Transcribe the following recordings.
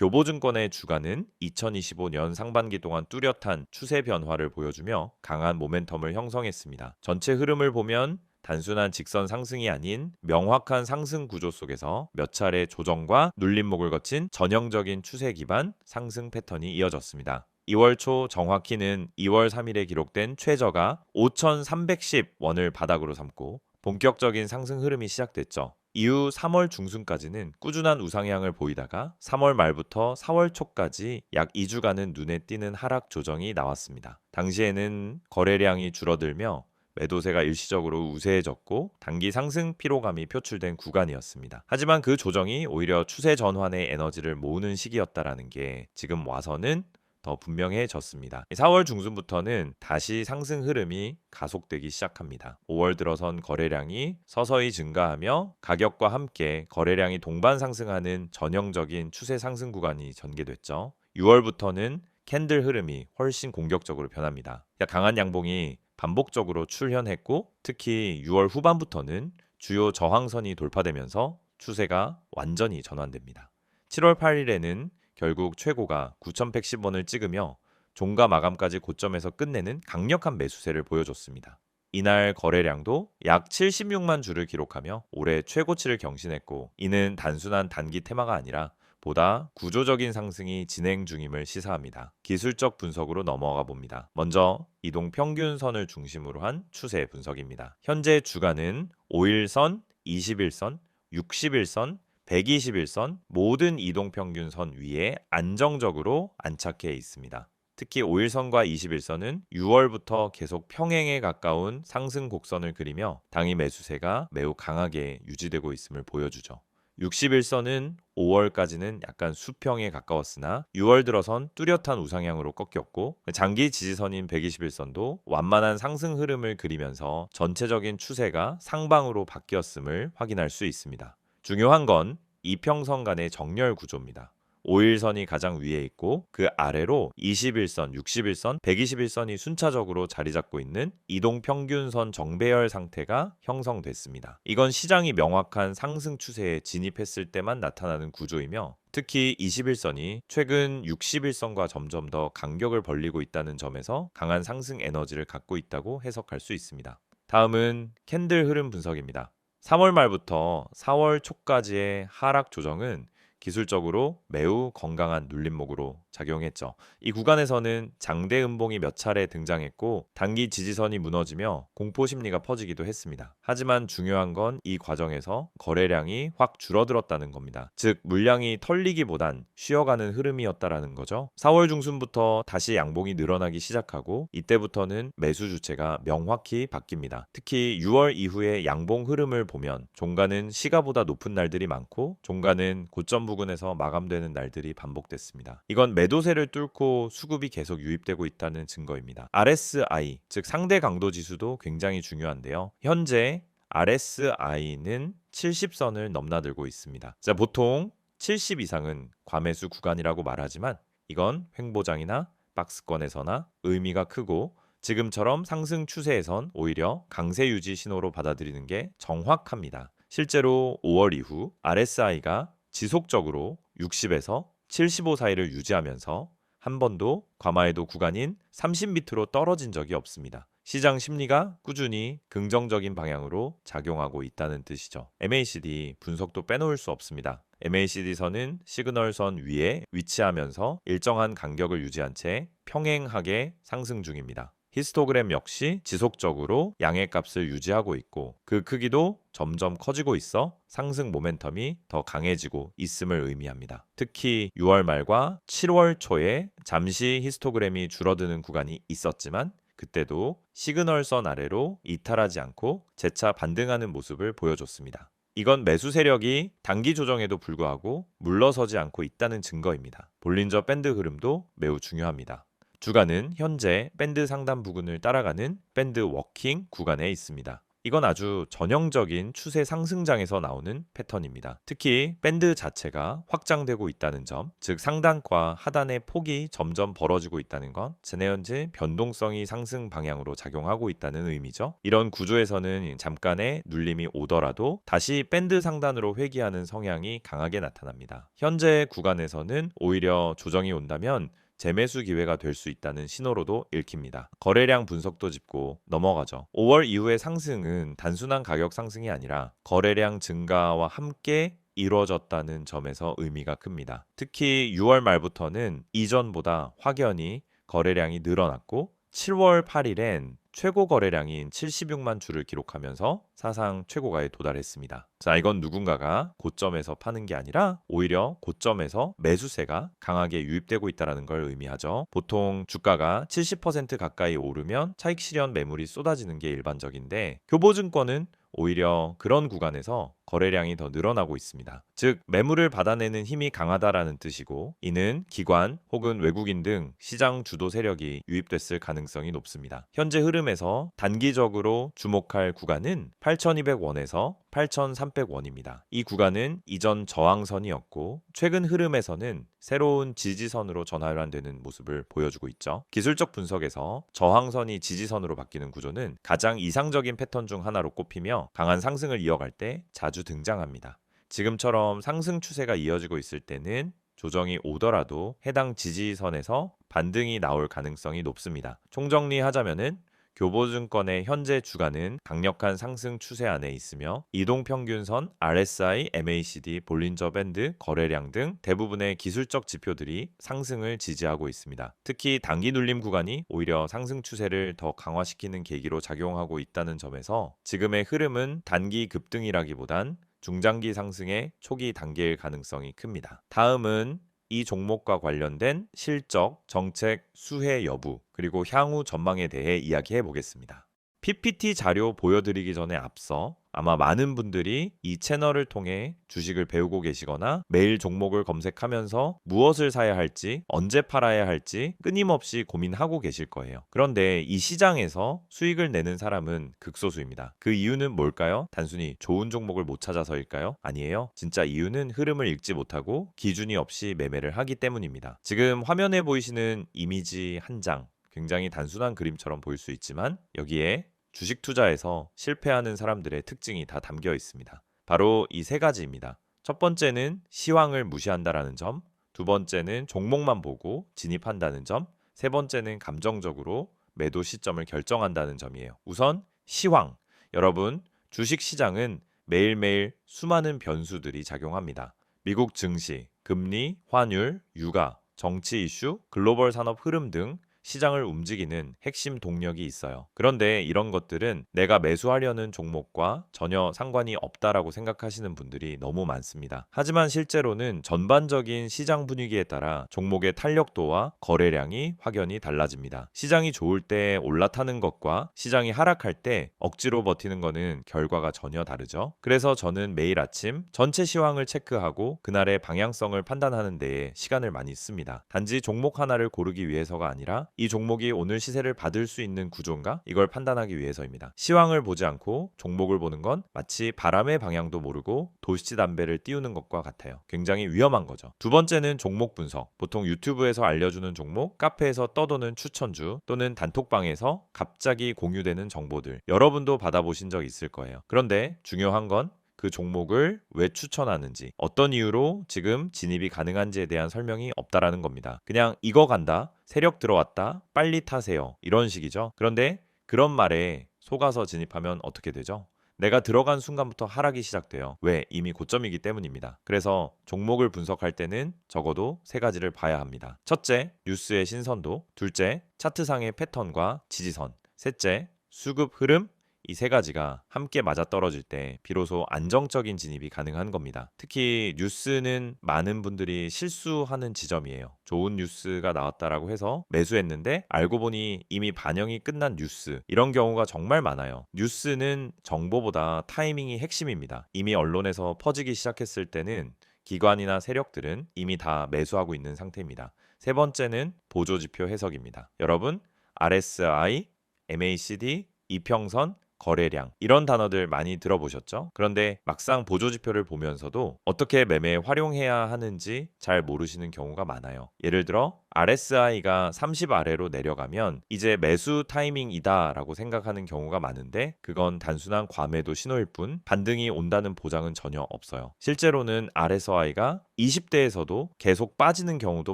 교보증권의 주가는 2025년 상반기 동안 뚜렷한 추세 변화를 보여주며 강한 모멘텀을 형성했습니다. 전체 흐름을 보면 단순한 직선 상승이 아닌 명확한 상승 구조 속에서 몇 차례 조정과 눌림목을 거친 전형적인 추세 기반 상승 패턴이 이어졌습니다. 2월 초 정확히는 2월 3일에 기록된 최저가 5,310원을 바닥으로 삼고 본격적인 상승 흐름이 시작됐죠. 이후 3월 중순까지는 꾸준한 우상향을 보이다가 3월 말부터 4월 초까지 약 2주간은 눈에 띄는 하락 조정이 나왔습니다. 당시에는 거래량이 줄어들며 매도세가 일시적으로 우세해졌고 단기 상승 피로감이 표출된 구간이었습니다. 하지만 그 조정이 오히려 추세 전환의 에너지를 모으는 시기였다라는 게 지금 와서는 더 분명해졌습니다. 4월 중순부터는 다시 상승 흐름이 가속되기 시작합니다. 5월 들어선 거래량이 서서히 증가하며 가격과 함께 거래량이 동반 상승하는 전형적인 추세 상승 구간이 전개됐죠. 6월부터는 캔들 흐름이 훨씬 공격적으로 변합니다. 강한 양봉이 반복적으로 출현했고 특히 6월 후반부터는 주요 저항선이 돌파되면서 추세가 완전히 전환됩니다. 7월 8일에는 결국 최고가 9,110원을 찍으며 종가 마감까지 고점에서 끝내는 강력한 매수세를 보여줬습니다. 이날 거래량도 약 76만 주를 기록하며 올해 최고치를 경신했고 이는 단순한 단기 테마가 아니라 보다 구조적인 상승이 진행 중임을 시사합니다. 기술적 분석으로 넘어가 봅니다. 먼저 이동 평균선을 중심으로 한 추세 분석입니다. 현재 주가는 5일선, 21선, 61선, 121선 모든 이동평균선 위에 안정적으로 안착해 있습니다. 특히 5일선과 21선은 6월부터 계속 평행에 가까운 상승 곡선을 그리며 당일 매수세가 매우 강하게 유지되고 있음을 보여주죠. 61선은 5월까지는 약간 수평에 가까웠으나 6월 들어선 뚜렷한 우상향으로 꺾였고 장기 지지선인 121선도 완만한 상승 흐름을 그리면서 전체적인 추세가 상방으로 바뀌었음을 확인할 수 있습니다. 중요한 건 이평선 간의 정렬 구조입니다. 5일선이 가장 위에 있고 그 아래로 21선, 61선, 121선이 순차적으로 자리 잡고 있는 이동평균선 정배열 상태가 형성됐습니다. 이건 시장이 명확한 상승 추세에 진입했을 때만 나타나는 구조이며 특히 21선이 최근 61선과 점점 더 간격을 벌리고 있다는 점에서 강한 상승 에너지를 갖고 있다고 해석할 수 있습니다. 다음은 캔들 흐름 분석입니다. 3월 말부터 4월 초까지의 하락 조정은 기술적으로 매우 건강한 눌림목으로 작용했죠. 이 구간에서는 장대 음봉이 몇 차례 등장했고 단기 지지선이 무너지며 공포 심리가 퍼지기도 했습니다. 하지만 중요한 건 이 과정에서 거래량이 확 줄어들었다는 겁니다. 즉 물량이 털리기보단 쉬어가는 흐름이었다라는 거죠. 4월 중순부터 다시 양봉이 늘어나기 시작하고 이때부터는 매수 주체가 명확히 바뀝니다. 특히 6월 이후의 양봉 흐름을 보면 종가는 시가보다 높은 날들이 많고 종가는 고점 부근에서 마감되는 날들이 반복됐습니다. 이건 매도세를 뚫고 수급이 계속 유입되고 있다는 증거입니다. RSI, 즉 상대 강도 지수도 굉장히 중요한데요. 현재 RSI는 70선을 넘나들고 있습니다. 자, 보통 70 이상은 과매수 구간이라고 말하지만 이건 횡보장이나 박스권에서나 의미가 크고 지금처럼 상승 추세에선 오히려 강세 유지 신호로 받아들이는 게 정확합니다. 실제로 5월 이후 RSI가 지속적으로 60에서 75 사이를 유지하면서 한 번도 과마해도 구간인 30 밑으로 떨어진 적이 없습니다. 시장 심리가 꾸준히 긍정적인 방향으로 작용하고 있다는 뜻이죠. MACD 분석도 빼놓을 수 없습니다. MACD선은 시그널선 위에 위치하면서 일정한 간격을 유지한 채 평행하게 상승 중입니다. 히스토그램 역시 지속적으로 양의 값을 유지하고 있고 그 크기도 점점 커지고 있어 상승 모멘텀이 더 강해지고 있음을 의미합니다. 특히 6월 말과 7월 초에 잠시 히스토그램이 줄어드는 구간이 있었지만 그때도 시그널선 아래로 이탈하지 않고 재차 반등하는 모습을 보여줬습니다. 이건 매수 세력이 단기 조정에도 불구하고 물러서지 않고 있다는 증거입니다. 볼린저 밴드 흐름도 매우 중요합니다. 주가는 현재 밴드 상단 부근을 따라가는 밴드 워킹 구간에 있습니다. 이건 아주 전형적인 추세 상승장에서 나오는 패턴입니다. 특히 밴드 자체가 확장되고 있다는 점, 즉 상단과 하단의 폭이 점점 벌어지고 있다는 건 지내현재 변동성이 상승 방향으로 작용하고 있다는 의미죠. 이런 구조에서는 잠깐의 눌림이 오더라도 다시 밴드 상단으로 회귀하는 성향이 강하게 나타납니다. 현재 구간에서는 오히려 조정이 온다면 재매수 기회가 될 수 있다는 신호로도 읽힙니다. 거래량 분석도 짚고 넘어가죠. 5월 이후의 상승은 단순한 가격 상승이 아니라 거래량 증가와 함께 이루어졌다는 점에서 의미가 큽니다. 특히 6월 말부터는 이전보다 확연히 거래량이 늘어났고 7월 8일엔 최고 거래량인 76만 주를 기록하면서 사상 최고가에 도달했습니다. 자, 이건 누군가가 고점에서 파는 게 아니라 오히려 고점에서 매수세가 강하게 유입되고 있다는 걸 의미하죠. 보통 주가가 70% 가까이 오르면 차익 실현 매물이 쏟아지는 게 일반적인데 교보증권은 오히려 그런 구간에서 거래량이 더 늘어나고 있습니다. 즉 매물을 받아내는 힘이 강하다라는 뜻이고 이는 기관 혹은 외국인 등 시장 주도 세력이 유입됐을 가능성이 높습니다. 현재 흐름에서 단기적으로 주목할 구간은 8,200원에서 8,300원입니다. 이 구간은 이전 저항선이었고 최근 흐름에서는 새로운 지지선으로 전환되는 모습을 보여주고 있죠. 기술적 분석에서 저항선이 지지선으로 바뀌는 구조는 가장 이상적인 패턴 중 하나로 꼽히며 강한 상승을 이어갈 때 자주 등장합니다. 지금처럼 상승 추세가 이어지고 있을 때는 조정이 오더라도 해당 지지선에서 반등이 나올 가능성이 높습니다. 총정리하자면은 교보증권의 현재 주가는 강력한 상승 추세 안에 있으며 이동평균선, RSI, MACD, 볼린저 밴드, 거래량 등 대부분의 기술적 지표들이 상승을 지지하고 있습니다. 특히 단기 눌림 구간이 오히려 상승 추세를 더 강화시키는 계기로 작용하고 있다는 점에서 지금의 흐름은 단기 급등이라기보단 중장기 상승의 초기 단계일 가능성이 큽니다. 다음은 이 종목과 관련된 실적, 정책, 수혜 여부, 그리고 향후 전망에 대해 이야기해 보겠습니다. PPT 자료 보여드리기 전에 앞서 아마 많은 분들이 이 채널을 통해 주식을 배우고 계시거나 매일 종목을 검색하면서 무엇을 사야 할지, 언제 팔아야 할지 끊임없이 고민하고 계실 거예요. 그런데 이 시장에서 수익을 내는 사람은 극소수입니다. 그 이유는 뭘까요? 단순히 좋은 종목을 못 찾아서일까요? 아니에요. 진짜 이유는 흐름을 읽지 못하고 기준이 없이 매매를 하기 때문입니다. 지금 화면에 보이시는 이미지 한 장, 굉장히 단순한 그림처럼 보일 수 있지만 여기에 주식 투자에서 실패하는 사람들의 특징이 다 담겨 있습니다. 바로 이 세 가지입니다. 첫 번째는 시황을 무시한다라는 점, 두 번째는 종목만 보고 진입한다는 점, 세 번째는 감정적으로 매도 시점을 결정한다는 점이에요. 우선 시황. 여러분, 주식 시장은 매일매일 수많은 변수들이 작용합니다. 미국 증시, 금리, 환율, 유가, 정치 이슈, 글로벌 산업 흐름 등 시장을 움직이는 핵심 동력이 있어요. 그런데 이런 것들은 내가 매수하려는 종목과 전혀 상관이 없다라고 생각하시는 분들이 너무 많습니다. 하지만 실제로는 전반적인 시장 분위기에 따라 종목의 탄력도와 거래량이 확연히 달라집니다. 시장이 좋을 때 올라타는 것과 시장이 하락할 때 억지로 버티는 것은 결과가 전혀 다르죠. 그래서 저는 매일 아침 전체 시황을 체크하고 그날의 방향성을 판단하는 데에 시간을 많이 씁니다. 단지 종목 하나를 고르기 위해서가 아니라 이 종목이 오늘 시세를 받을 수 있는 구조인가? 이걸 판단하기 위해서입니다. 시황을 보지 않고 종목을 보는 건 마치 바람의 방향도 모르고 도시담배를 띄우는 것과 같아요. 굉장히 위험한 거죠. 두 번째는 종목 분석. 보통 유튜브에서 알려주는 종목, 카페에서 떠도는 추천주 또는 단톡방에서 갑자기 공유되는 정보들. 여러분도 받아보신 적 있을 거예요. 그런데 중요한 건 그 종목을 왜 추천하는지, 어떤 이유로 지금 진입이 가능한지에 대한 설명이 없다라는 겁니다. 그냥 이거 간다, 세력 들어왔다, 빨리 타세요. 이런 식이죠. 그런데 그런 말에 속아서 진입하면 어떻게 되죠? 내가 들어간 순간부터 하락이 시작돼요. 왜? 이미 고점이기 때문입니다. 그래서 종목을 분석할 때는 적어도 세 가지를 봐야 합니다. 첫째, 뉴스의 신선도. 둘째, 차트상의 패턴과 지지선. 셋째, 수급 흐름. 이 세 가지가 함께 맞아떨어질 때 비로소 안정적인 진입이 가능한 겁니다. 특히 뉴스는 많은 분들이 실수하는 지점이에요. 좋은 뉴스가 나왔다라고 해서 매수했는데 알고 보니 이미 반영이 끝난 뉴스, 이런 경우가 정말 많아요. 뉴스는 정보보다 타이밍이 핵심입니다. 이미 언론에서 퍼지기 시작했을 때는 기관이나 세력들은 이미 다 매수하고 있는 상태입니다. 세 번째는 보조지표 해석입니다. 여러분, RSI, MACD, 이평선, 거래량 이런 단어들 많이 들어보셨죠? 그런데 막상 보조지표를 보면서도 어떻게 매매에 활용해야 하는지 잘 모르시는 경우가 많아요. 예를 들어 RSI가 30 아래로 내려가면 이제 매수 타이밍이다라고 생각하는 경우가 많은데 그건 단순한 과매도 신호일 뿐 반등이 온다는 보장은 전혀 없어요. 실제로는 RSI가 20대에서도 계속 빠지는 경우도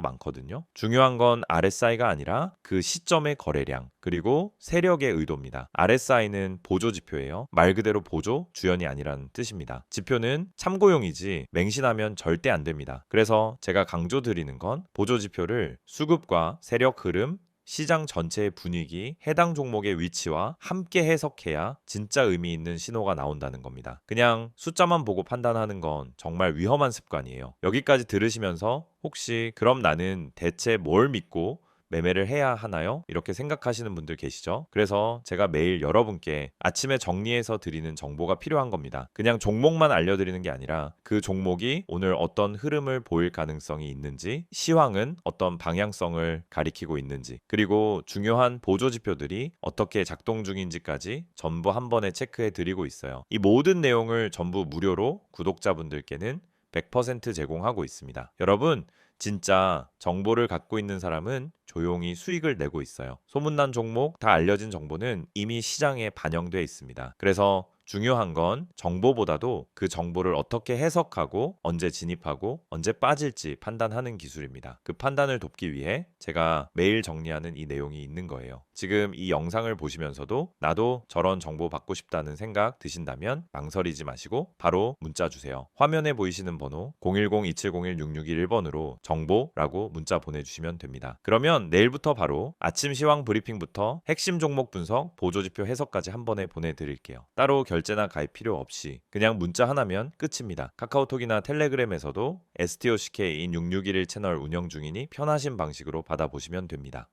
많거든요. 중요한 건 RSI가 아니라 그 시점의 거래량 그리고 세력의 의도입니다. RSI는 보조지표예요. 말 그대로 보조, 주연이 아니라는 뜻입니다. 지표는 참고용이지 맹신하면 절대 안 됩니다. 그래서 제가 강조드리는 건 보조지표를 수급과 세력 흐름, 시장 전체의 분위기, 해당 종목의 위치와 함께 해석해야 진짜 의미 있는 신호가 나온다는 겁니다. 그냥 숫자만 보고 판단하는 건 정말 위험한 습관이에요. 여기까지 들으시면서 혹시 그럼 나는 대체 뭘 믿고 매매를 해야 하나요? 이렇게 생각하시는 분들 계시죠? 그래서 제가 매일 여러분께 아침에 정리해서 드리는 정보가 필요한 겁니다. 그냥 종목만 알려드리는 게 아니라 그 종목이 오늘 어떤 흐름을 보일 가능성이 있는지, 시황은 어떤 방향성을 가리키고 있는지, 그리고 중요한 보조지표들이 어떻게 작동 중인지까지 전부 한 번에 체크해 드리고 있어요. 이 모든 내용을 전부 무료로 구독자분들께는 100% 제공하고 있습니다. 여러분, 진짜 정보를 갖고 있는 사람은 조용히 수익을 내고 있어요. 소문난 종목, 다 알려진 정보는 이미 시장에 반영돼 있습니다. 그래서 중요한 건 정보보다도 그 정보를 어떻게 해석하고 언제 진입하고 언제 빠질지 판단하는 기술입니다. 그 판단을 돕기 위해 제가 매일 정리하는 이 내용이 있는 거예요. 지금 이 영상을 보시면서도 나도 저런 정보 받고 싶다는 생각 드신다면 망설이지 마시고 바로 문자 주세요. 화면에 보이시는 번호 010-2701-6611번으로 정보라고 문자 보내주시면 됩니다. 그러면 내일부터 바로 아침 시황 브리핑부터 핵심 종목 분석, 보조지표 해석까지 한 번에 보내드릴게요. 따로 결제나 가입 필요 없이 그냥 문자 하나면 끝입니다. 카카오톡이나 텔레그램에서도 STOCK인 6611 채널 운영 중이니 편하신 방식으로 받아보시면 됩니다.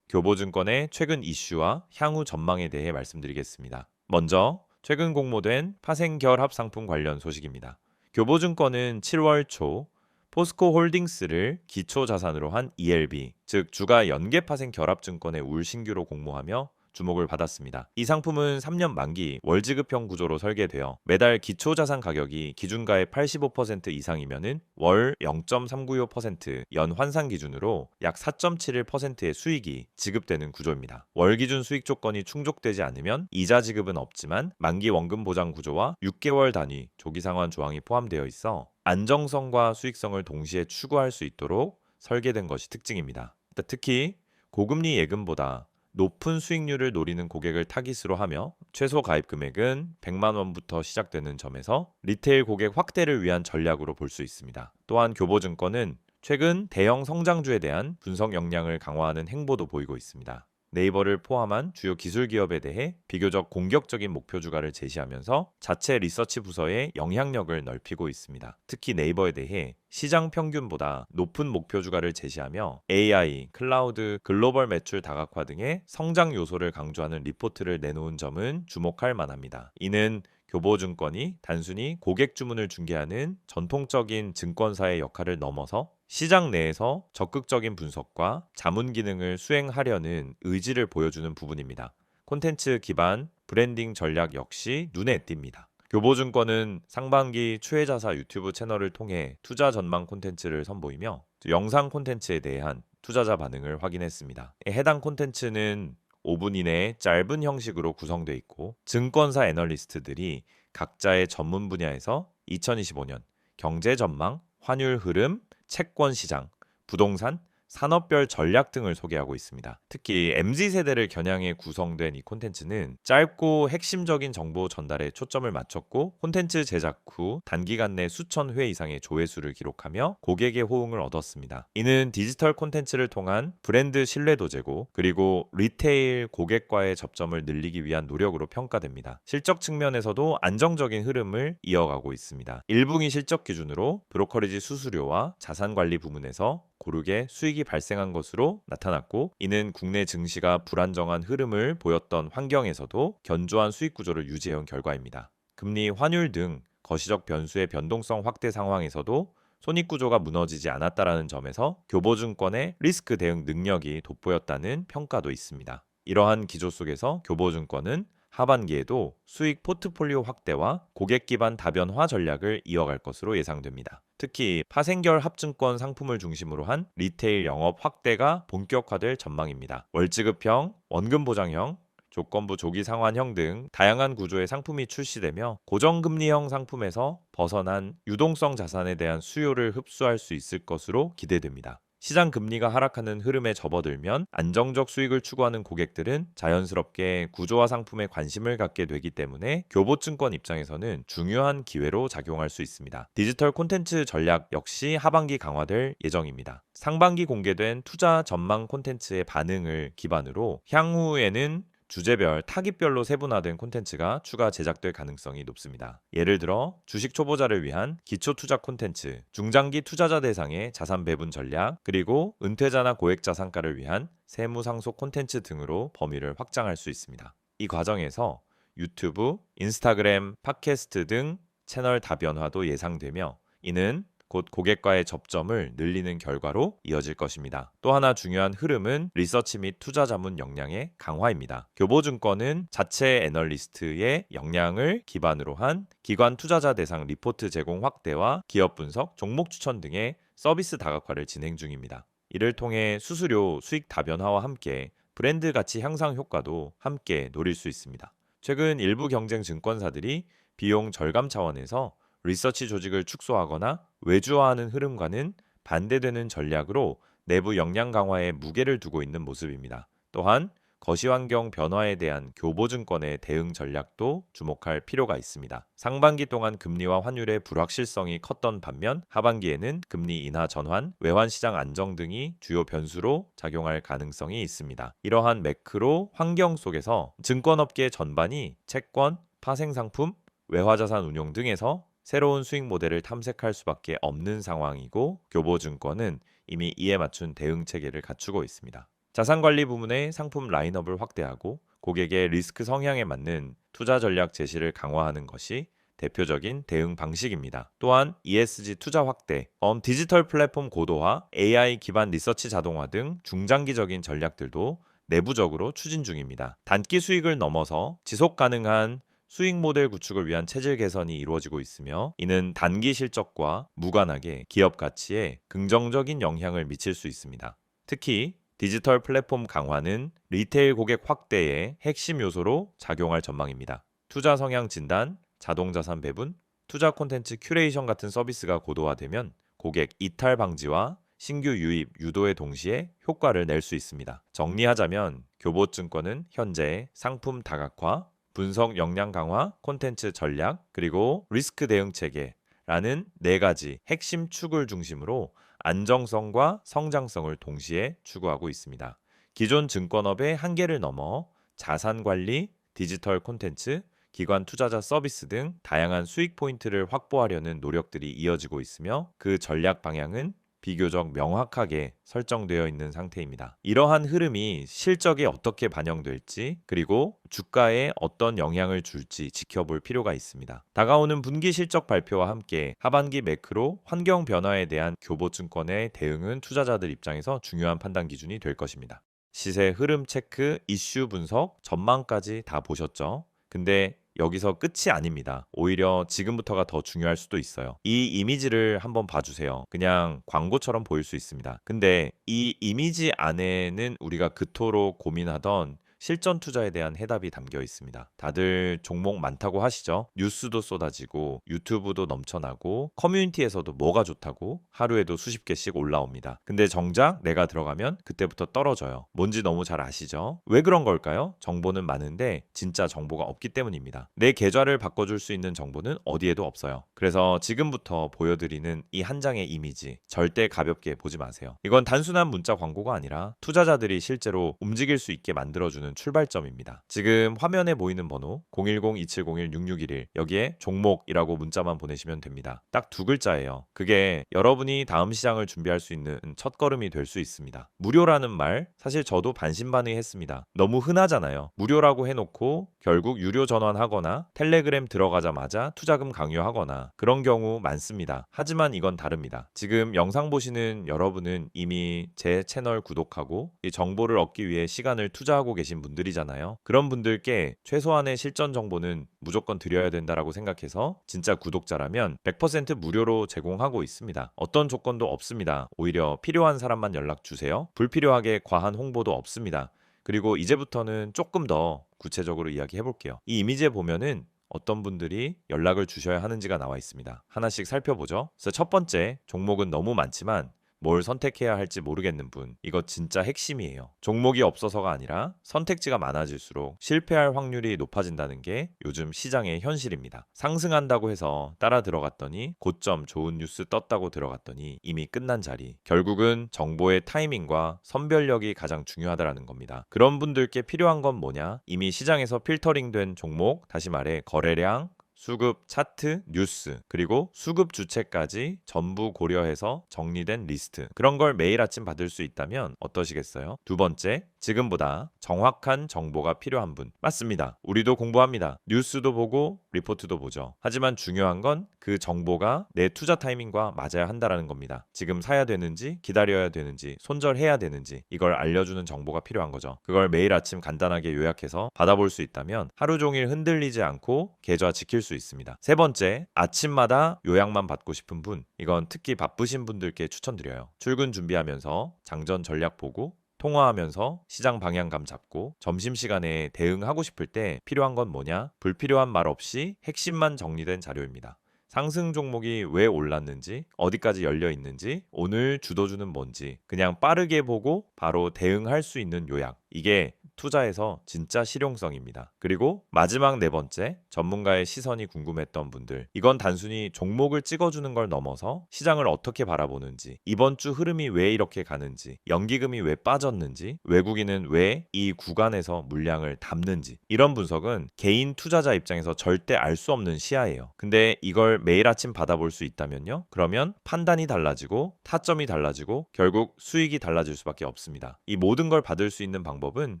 교보증권의 최근 이슈와 향후 전망에 대해 말씀드리겠습니다. 먼저 최근 공모된 파생결합 상품 관련 소식입니다. 교보증권은 7월 초 포스코홀딩스를 기초자산으로 한 ELB, 즉 주가 연계파생 결합증권의 울 신규로 공모하며 주목을 받았습니다. 이 상품은 3년 만기 월지급형 구조로 설계되어 매달 기초자산 가격이 기준가의 85% 이상이면 월 0.395% 연 환산 기준으로 약 4.71%의 수익이 지급되는 구조입니다. 월 기준 수익 조건이 충족되지 않으면 이자 지급은 없지만 만기 원금 보장 구조와 6개월 단위 조기 상환 조항이 포함되어 있어 안정성과 수익성을 동시에 추구할 수 있도록 설계된 것이 특징입니다. 특히 고금리 예금보다 높은 수익률을 노리는 고객을 타깃으로 하며 최소 가입 금액은 100만 원부터 시작되는 점에서 리테일 고객 확대를 위한 전략으로 볼 수 있습니다. 또한 교보증권은 최근 대형 성장주에 대한 분석 역량을 강화하는 행보도 보이고 있습니다. 네이버를 포함한 주요 기술 기업에 대해 비교적 공격적인 목표 주가를 제시하면서 자체 리서치 부서의 영향력을 넓히고 있습니다. 특히 네이버에 대해 시장 평균보다 높은 목표 주가를 제시하며 AI, 클라우드, 글로벌 매출 다각화 등의 성장 요소를 강조하는 리포트를 내놓은 점은 주목할 만합니다. 이는 교보증권이 단순히 고객 주문을 중개하는 전통적인 증권사의 역할을 넘어서 시장 내에서 적극적인 분석과 자문 기능을 수행하려는 의지를 보여주는 부분입니다. 콘텐츠 기반 브랜딩 전략 역시 눈에 띕니다. 교보증권은 상반기 추혜자사 유튜브 채널을 통해 투자 전망 콘텐츠를 선보이며 영상 콘텐츠에 대한 투자자 반응을 확인했습니다. 해당 콘텐츠는 5분 이내의 짧은 형식으로 구성되어 있고 증권사 애널리스트들이 각자의 전문 분야에서 2025년 경제 전망, 환율 흐름, 채권 시장, 부동산, 산업별 전략 등을 소개하고 있습니다. 특히 MZ세대를 겨냥해 구성된 이 콘텐츠는 짧고 핵심적인 정보 전달에 초점을 맞췄고 콘텐츠 제작 후 단기간 내 수천 회 이상의 조회수를 기록하며 고객의 호응을 얻었습니다. 이는 디지털 콘텐츠를 통한 브랜드 신뢰도 제고 그리고 리테일 고객과의 접점을 늘리기 위한 노력으로 평가됩니다. 실적 측면에서도 안정적인 흐름을 이어가고 있습니다. 1분기 실적 기준으로 브로커리지 수수료와 자산관리 부문에서 고르게 수익이 발생한 것으로 나타났고 이는 국내 증시가 불안정한 흐름을 보였던 환경에서도 견조한 수익 구조를 유지해온 결과입니다. 금리, 환율 등 거시적 변수의 변동성 확대 상황에서도 손익 구조가 무너지지 않았다라는 점에서 교보증권의 리스크 대응 능력이 돋보였다는 평가도 있습니다. 이러한 기조 속에서 교보증권은 하반기에도 수익 포트폴리오 확대와 고객 기반 다변화 전략을 이어갈 것으로 예상됩니다. 특히 파생결 합증권 상품을 중심으로 한 리테일 영업 확대가 본격화될 전망입니다. 월지급형, 원금 보장형, 조건부 조기 상환형 등 다양한 구조의 상품이 출시되며 고정금리형 상품에서 벗어난 유동성 자산에 대한 수요를 흡수할 수 있을 것으로 기대됩니다. 시장 금리가 하락하는 흐름에 접어들면 안정적 수익을 추구하는 고객들은 자연스럽게 구조화 상품에 관심을 갖게 되기 때문에 교보증권 입장에서는 중요한 기회로 작용할 수 있습니다. 디지털 콘텐츠 전략 역시 하반기 강화될 예정입니다. 상반기 공개된 투자 전망 콘텐츠의 반응을 기반으로 향후에는 주제별, 타깃별로 세분화된 콘텐츠가 추가 제작될 가능성이 높습니다. 예를 들어 주식 초보자를 위한 기초 투자 콘텐츠, 중장기 투자자 대상의 자산 배분 전략, 그리고 은퇴자나 고액자산가를 위한 세무 상속 콘텐츠 등으로 범위를 확장할 수 있습니다. 이 과정에서 유튜브, 인스타그램, 팟캐스트 등 채널 다변화도 예상되며 이는 곧 고객과의 접점을 늘리는 결과로 이어질 것입니다. 또 하나 중요한 흐름은 리서치 및 투자 자문 역량의 강화입니다. 교보증권은 자체 애널리스트의 역량을 기반으로 한 기관 투자자 대상 리포트 제공 확대와 기업 분석, 종목 추천 등의 서비스 다각화를 진행 중입니다. 이를 통해 수수료, 수익 다변화와 함께 브랜드 가치 향상 효과도 함께 노릴 수 있습니다. 최근 일부 경쟁 증권사들이 비용 절감 차원에서 리서치 조직을 축소하거나 외주화하는 흐름과는 반대되는 전략으로 내부 역량 강화에 무게를 두고 있는 모습입니다. 또한 거시환경 변화에 대한 교보증권의 대응 전략도 주목할 필요가 있습니다. 상반기 동안 금리와 환율의 불확실성이 컸던 반면 하반기에는 금리 인하 전환, 외환 시장 안정 등이 주요 변수로 작용할 가능성이 있습니다. 이러한 매크로 환경 속에서 증권업계 전반이 채권, 파생상품, 외화자산 운용 등에서 새로운 수익 모델을 탐색할 수밖에 없는 상황이고 교보증권은 이미 이에 맞춘 대응 체계를 갖추고 있습니다. 자산관리 부문의 상품 라인업을 확대하고 고객의 리스크 성향에 맞는 투자 전략 제시를 강화하는 것이 대표적인 대응 방식입니다. 또한 ESG 투자 확대, 디지털 플랫폼 고도화, AI 기반 리서치 자동화 등 중장기적인 전략들도 내부적으로 추진 중입니다. 단기 수익을 넘어서 지속 가능한 수익 모델 구축을 위한 체질 개선이 이루어지고 있으며 이는 단기 실적과 무관하게 기업 가치에 긍정적인 영향을 미칠 수 있습니다. 특히 디지털 플랫폼 강화는 리테일 고객 확대의 핵심 요소로 작용할 전망입니다. 투자 성향 진단, 자동자산 배분, 투자 콘텐츠 큐레이션 같은 서비스가 고도화되면 고객 이탈 방지와 신규 유입, 유도에 동시에 효과를 낼 수 있습니다. 정리하자면 교보증권은 현재 상품 다각화, 분석 역량 강화, 콘텐츠 전략, 그리고 리스크 대응 체계라는 네 가지 핵심 축을 중심으로 안정성과 성장성을 동시에 추구하고 있습니다. 기존 증권업의 한계를 넘어 자산 관리, 디지털 콘텐츠, 기관 투자자 서비스 등 다양한 수익 포인트를 확보하려는 노력들이 이어지고 있으며 그 전략 방향은 비교적 명확하게 설정되어 있는 상태입니다. 이러한 흐름이 실적에 어떻게 반영될지 그리고 주가에 어떤 영향을 줄지 지켜볼 필요가 있습니다. 다가오는 분기 실적 발표와 함께 하반기 매크로 환경 변화에 대한 교보증권의 대응은 투자자들 입장에서 중요한 판단 기준이 될 것입니다. 시세 흐름 체크, 이슈 분석, 전망까지 다 보셨죠? 근데 여기서 끝이 아닙니다. 오히려 지금부터가 더 중요할 수도 있어요. 이 이미지를 한번 봐주세요. 그냥 광고처럼 보일 수 있습니다. 근데 이 이미지 안에는 우리가 그토록 고민하던 실전 투자에 대한 해답이 담겨 있습니다. 다들 종목 많다고 하시죠? 뉴스도 쏟아지고 유튜브도 넘쳐나고 커뮤니티에서도 뭐가 좋다고 하루에도 수십 개씩 올라옵니다. 근데 정작 내가 들어가면 그때부터 떨어져요. 뭔지 너무 잘 아시죠? 왜 그런 걸까요? 정보는 많은데 진짜 정보가 없기 때문입니다. 내 계좌를 바꿔줄 수 있는 정보는 어디에도 없어요. 그래서 지금부터 보여드리는 이 한 장의 이미지 절대 가볍게 보지 마세요. 이건 단순한 문자 광고가 아니라 투자자들이 실제로 움직일 수 있게 만들어주는 출발점입니다. 지금 화면에 보이는 번호 010-2701-6611 여기에 종목이라고 문자만 보내시면 됩니다. 딱 두 글자예요. 그게 여러분이 다음 시장을 준비할 수 있는 첫걸음이 될 수 있습니다. 무료라는 말 사실 저도 반신반의했습니다. 너무 흔하잖아요. 무료라고 해놓고 결국 유료 전환하거나 텔레그램 들어가자마자 투자금 강요하거나 그런 경우 많습니다. 하지만 이건 다릅니다. 지금 영상 보시는 여러분은 이미 제 채널 구독하고 이 정보를 얻기 위해 시간을 투자하고 계신 가진 분들이잖아요. 그런 분들께 최소한의 실전 정보는 무조건 드려야 된다라고 생각해서 진짜 구독자라면 100% 무료로 제공하고 있습니다. 어떤 조건도 없습니다. 오히려 필요한 사람만 연락 주세요. 불필요하게 과한 홍보도 없습니다. 그리고 이제부터는 조금 더 구체적으로 이야기해 볼게요. 이 이미지에 보면은 어떤 분들이 연락을 주셔야 하는지가 나와 있습니다. 하나씩 살펴보죠. 그래서 첫 번째, 종목은 너무 많지만 뭘 선택해야 할지 모르겠는 분. 이거 진짜 핵심이에요. 종목이 없어서가 아니라 선택지가 많아질수록 실패할 확률이 높아진다는 게 요즘 시장의 현실입니다. 상승한다고 해서 따라 들어갔더니 고점 좋은 뉴스 떴다고 들어갔더니 이미 끝난 자리. 결국은 정보의 타이밍과 선별력이 가장 중요하다는 겁니다. 그런 분들께 필요한 건 뭐냐? 이미 시장에서 필터링된 종목, 다시 말해 거래량, 수급 차트, 뉴스, 그리고 수급 주체까지 전부 고려해서 정리된 리스트. 그런 걸 매일 아침 받을 수 있다면 어떠시겠어요? 두 번째, 지금보다 정확한 정보가 필요한 분. 맞습니다. 우리도 공부합니다. 뉴스도 보고 리포트도 보죠. 하지만 중요한 건 그 정보가 내 투자 타이밍과 맞아야 한다는 겁니다. 지금 사야 되는지, 기다려야 되는지, 손절해야 되는지 이걸 알려주는 정보가 필요한 거죠. 그걸 매일 아침 간단하게 요약해서 받아볼 수 있다면 하루 종일 흔들리지 않고 계좌 지킬 수 있습니다. 세 번째, 아침마다 요약만 받고 싶은 분. 이건 특히 바쁘신 분들께 추천드려요. 출근 준비하면서 장전 전략 보고 통화하면서 시장 방향감 잡고 점심시간에 대응하고 싶을 때 필요한 건 뭐냐? 불필요한 말 없이 핵심만 정리된 자료입니다. 상승 종목이 왜 올랐는지, 어디까지 열려 있는지, 오늘 주도주는 뭔지 그냥 빠르게 보고 바로 대응할 수 있는 요약. 이게 투자에서 진짜 실용성입니다. 그리고 마지막 네 번째, 전문가의 시선이 궁금했던 분들. 이건 단순히 종목을 찍어주는 걸 넘어서 시장을 어떻게 바라보는지, 이번 주 흐름이 왜 이렇게 가는지, 연기금이 왜 빠졌는지, 외국인은 왜 이 구간에서 물량을 담는지, 이런 분석은 개인 투자자 입장에서 절대 알 수 없는 시야예요. 근데 이걸 매일 아침 받아볼 수 있다면요? 그러면 판단이 달라지고 타점이 달라지고 결국 수익이 달라질 수밖에 없습니다. 이 모든 걸 받을 수 있는 방법은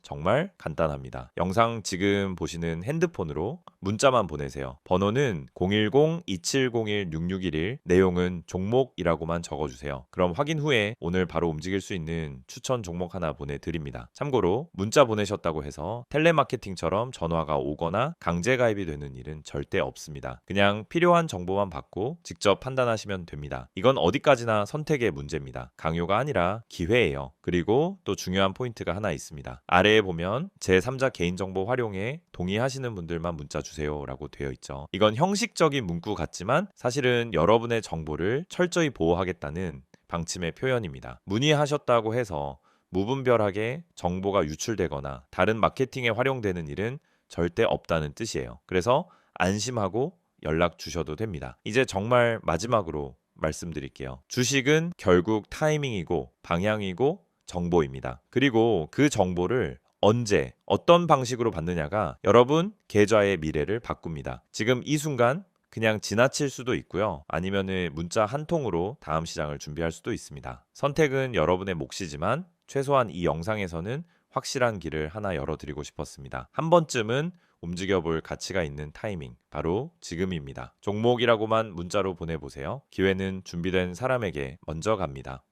정말 간단합니다. 영상 지금 보시는 핸드폰으로 문자만 보내세요. 번호는 010-2701-6611, 내용은 종목이라고만 적어주세요. 그럼 확인 후에 오늘 바로 움직일 수 있는 추천 종목 하나 보내드립니다. 참고로 문자 보내셨다고 해서 텔레마케팅처럼 전화가 오거나 강제 가입이 되는 일은 절대 없습니다. 그냥 필요한 정보만 받고 직접 판단하시면 됩니다. 이건 어디까지나 선택의 문제입니다. 강요가 아니라 기회예요. 그리고 또 중요한 포인트가 하나 있습니다. 아래에 보면 제3자 개인정보 활용에 동의하시는 분들만 문자 주세요 라고 되어 있죠. 이건 형식적인 문구 같지만 사실은 여러분의 정보를 철저히 보호하겠다는 방침의 표현입니다. 문의하셨다고 해서 무분별하게 정보가 유출되거나 다른 마케팅에 활용되는 일은 절대 없다는 뜻이에요. 그래서 안심하고 연락 주셔도 됩니다. 이제 정말 마지막으로 말씀드릴게요. 주식은 결국 타이밍이고 방향이고 정보입니다. 그리고 그 정보를 언제 어떤 방식으로 받느냐가 여러분 계좌의 미래를 바꿉니다. 지금 이 순간 그냥 지나칠 수도 있고요. 아니면은 문자 한 통으로 다음 시장을 준비할 수도 있습니다. 선택은 여러분의 몫이지만 최소한 이 영상에서는 확실한 길을 하나 열어드리고 싶었습니다. 한 번쯤은 움직여볼 가치가 있는 타이밍, 바로 지금입니다. 종목이라고만 문자로 보내보세요. 기회는 준비된 사람에게 먼저 갑니다.